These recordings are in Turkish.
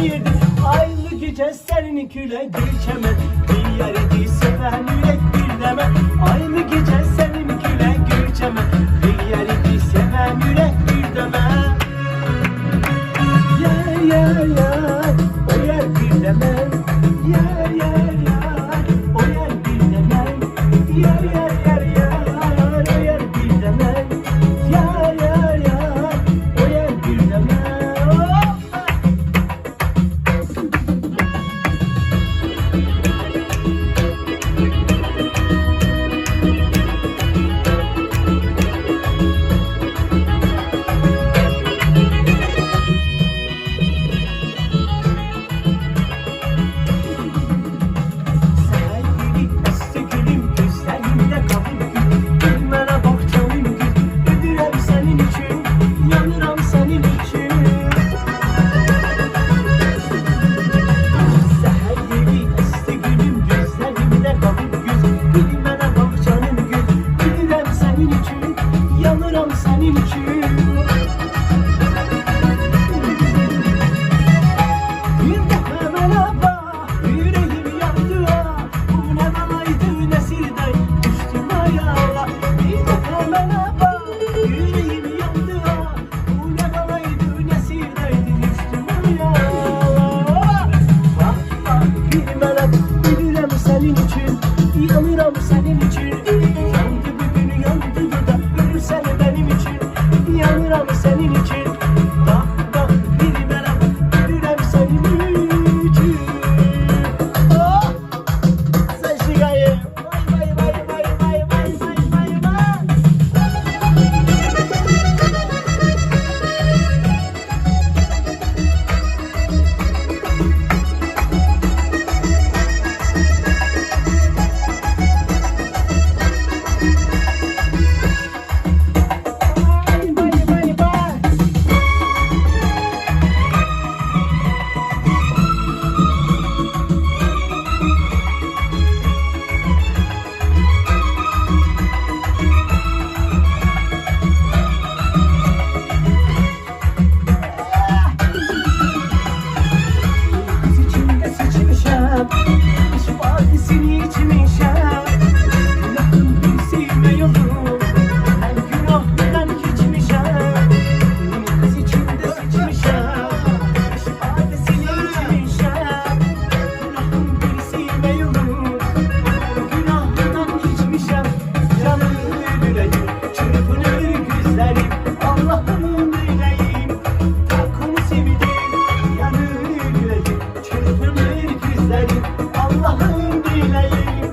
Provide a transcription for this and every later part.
ayırdı. Aylı gece senin küle geçemem. Bir yarı seven yürek bir deme. Aylı gece senin küle geçemem. Bir yarı seven yürek bir deme. Yer yer yer o yer bir deme. Yer yer yer o yer bir deme. Yer yer yer yer o yer bir deme. Yer yer yer o yer bir deme. Senin için bir defa merhaba yüreğim yandı. Bu ne balaydı nesirden düştüm ayağına. Bir defa merhaba yüreğim yandı. Bu ne balaydı nesirden düştüm ayağına. Bak bak bir melek gülürüm senin için. Yanıram senin için. Yandı bugün yandı da ölürsen benim için. Yanıram senin için. Bak bak bir melek gülürüm senin için. Oh! Sen şikayet. Vay vay vay vay vay vay vay vay. Şu vadisini içmişem. Yakın bir sevme yolu. Ben günahından geçmişem. Kız içinde seçmişem. Şu vadisini içmişem. Yakın bir sevme yolu. Günahından geçmişem. Canım yüreğim, çırpınır gözlerim. Allah'ım yüreğim, takını sevdim. Yanır yüreğim, çırpınır gözlerim. Allah'ım bileyim,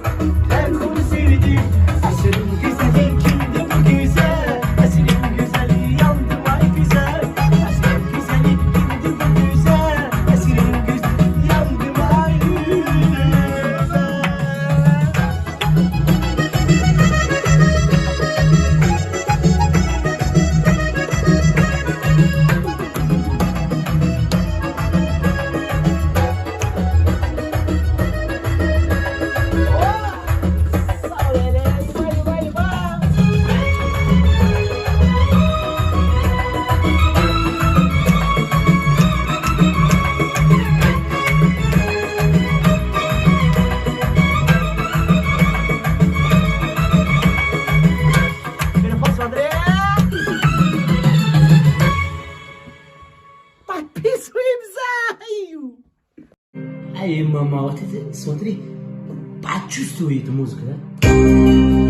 ben onu sevdim. Asırın güzeli kimdi bu güzel? Asırın güzeli yandım ay güzel. Asırın güzeli kimdi bu güzel? Asırın güzeli yandım ay güzel. Aí, mamãe, Sondri, bate o suído, música, né?